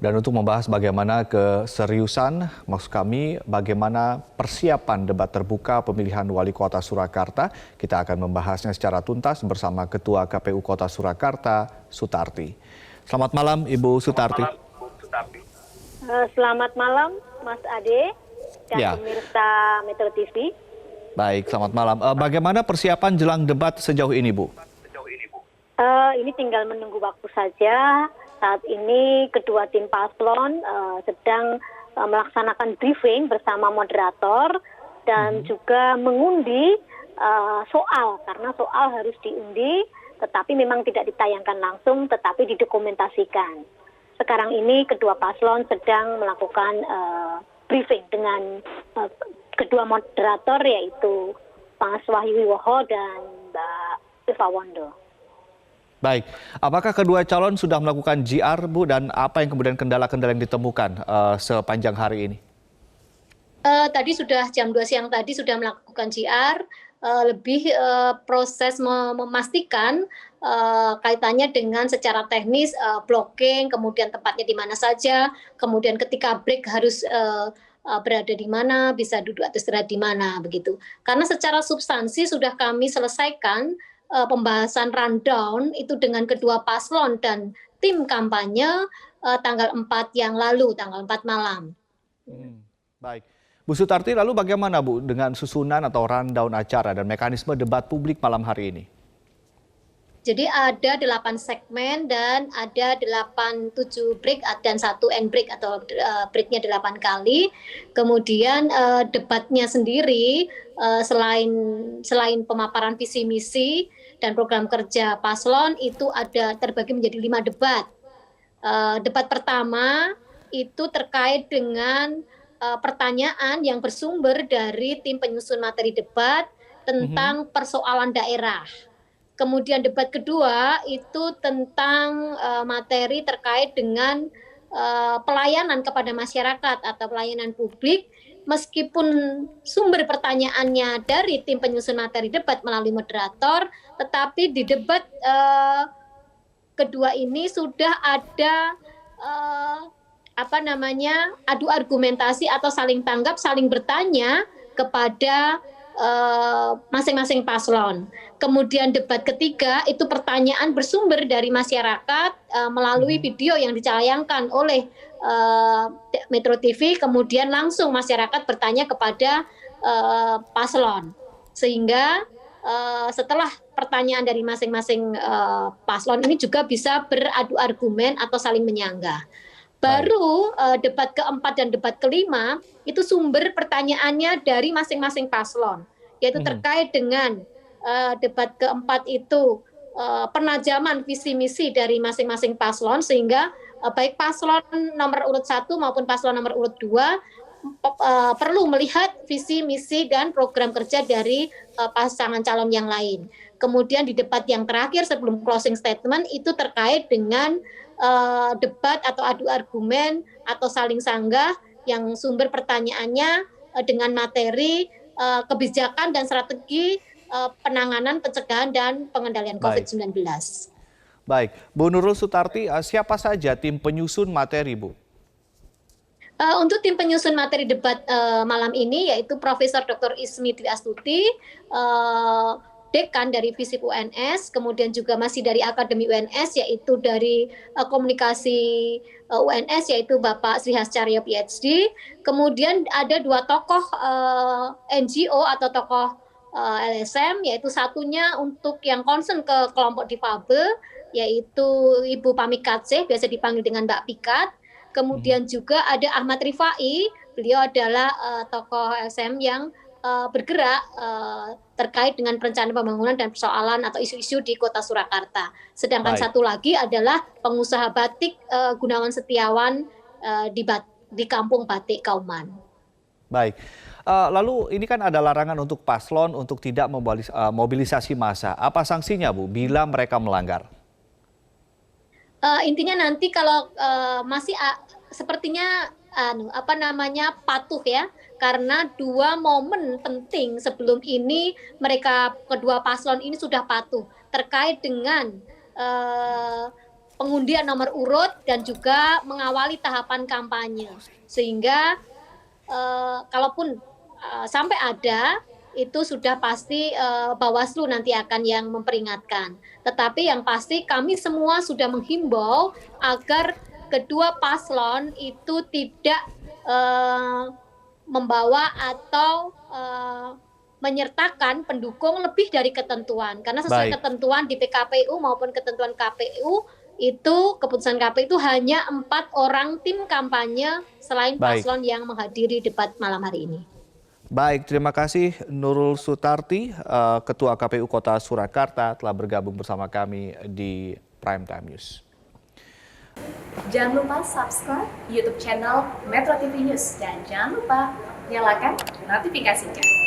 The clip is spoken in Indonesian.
Dan untuk membahas bagaimana keseriusan, maksud kami bagaimana persiapan debat terbuka pemilihan Wali Kota Surakarta, kita akan membahasnya secara tuntas bersama Ketua KPU Kota Surakarta, Sutarti. Selamat malam, Ibu Sutarti. Selamat malam, Mas Ade dan pemirsa Metro TV. Baik, selamat malam. Bagaimana persiapan jelang debat sejauh ini, Bu? Ini tinggal menunggu waktu saja. Saat ini kedua tim paslon sedang melaksanakan briefing bersama moderator dan juga mengundi soal, karena soal harus diundi, tetapi memang tidak ditayangkan langsung, tetapi didokumentasikan. Sekarang ini kedua paslon sedang melakukan briefing dengan kedua moderator, yaitu Mas Wahyu Wiwoho dan Mbak Eva Wondo. Baik, apakah kedua calon sudah melakukan GR, Bu, dan apa yang kemudian kendala-kendala yang ditemukan sepanjang hari ini? Tadi sudah jam 2 siang tadi sudah melakukan GR, lebih proses memastikan kaitannya dengan secara teknis blocking, kemudian tempatnya di mana saja, kemudian ketika break harus berada di mana, bisa duduk atau istirahat di mana, begitu. Karena secara substansi sudah kami selesaikan pembahasan rundown itu dengan kedua paslon dan tim kampanye tanggal 4 yang lalu, tanggal 4 malam. Baik. Bu Sutarti, lalu bagaimana, Bu, dengan susunan atau rundown acara dan mekanisme debat publik malam hari ini? Jadi ada 8 segmen dan ada 7 break dan 1 end break atau breaknya 8 kali. Kemudian debatnya sendiri selain pemaparan visi misi dan program kerja paslon itu ada terbagi menjadi 5 debat. Debat pertama itu terkait dengan pertanyaan yang bersumber dari tim penyusun materi debat tentang persoalan daerah. Kemudian debat kedua itu tentang materi terkait dengan pelayanan kepada masyarakat atau pelayanan publik, meskipun sumber pertanyaannya dari tim penyusun materi debat melalui moderator, tetapi di debat kedua ini sudah ada adu argumentasi atau saling tanggap, saling bertanya kepada masing-masing paslon. Kemudian debat ketiga itu pertanyaan bersumber dari masyarakat melalui video yang ditayangkan oleh Metro TV, kemudian langsung masyarakat bertanya kepada paslon. Sehingga setelah pertanyaan dari masing-masing paslon ini juga bisa beradu argumen atau saling menyanggah. Baru debat keempat dan debat kelima itu sumber pertanyaannya dari masing-masing paslon, yaitu terkait dengan debat keempat itu penajaman visi misi dari masing-masing paslon, sehingga baik paslon nomor urut 1 maupun paslon nomor urut 2 perlu melihat visi misi dan program kerja dari pasangan calon yang lain. Kemudian di debat yang terakhir sebelum closing statement itu terkait dengan debat atau adu argumen atau saling sanggah yang sumber pertanyaannya dengan materi kebijakan dan strategi penanganan, pencegahan, dan pengendalian COVID-19. Baik, Bu Nurul Sutarti, siapa saja tim penyusun materi, Bu? Untuk tim penyusun materi debat malam ini yaitu Profesor Dr. Ismi Dwi Astuti, Dekan dari FISIP UNS, kemudian juga masih dari Akademi UNS, yaitu dari Komunikasi UNS, yaitu Bapak Sri Hascaryo PhD. Kemudian ada 2 tokoh NGO atau tokoh LSM, yaitu satunya untuk yang concern ke kelompok difabel, yaitu Ibu Pamik Katseh, biasa dipanggil dengan Mbak Pikat. Kemudian juga ada Ahmad Rifai, beliau adalah tokoh LSM yang bergerak terkait dengan perencanaan pembangunan dan persoalan atau isu-isu di Kota Surakarta. Sedangkan satu lagi adalah pengusaha batik Gunawan Setiawan di Kampung Batik Kauman. Baik, lalu ini kan ada larangan untuk paslon untuk tidak mobilisasi massa. Apa sanksinya, Bu, bila mereka melanggar? Intinya nanti kalau masih sepertinya patuh ya, karena 2 momen penting sebelum ini mereka kedua paslon ini sudah patuh terkait dengan pengundian nomor urut dan juga mengawali tahapan kampanye. Sehingga kalaupun sampai ada, itu sudah pasti Bawaslu nanti akan yang memperingatkan. Tetapi yang pasti kami semua sudah menghimbau agar kedua paslon itu tidak membawa atau menyertakan pendukung lebih dari ketentuan. Karena sesuai ketentuan di PKPU maupun ketentuan KPU, itu keputusan KPU itu hanya 4 orang tim kampanye selain paslon yang menghadiri debat malam hari ini. Baik, terima kasih Nurul Sutarti, Ketua KPU Kota Surakarta telah bergabung bersama kami di Prime Time News. Jangan lupa subscribe YouTube channel Metro TV News dan jangan lupa nyalakan notifikasinya.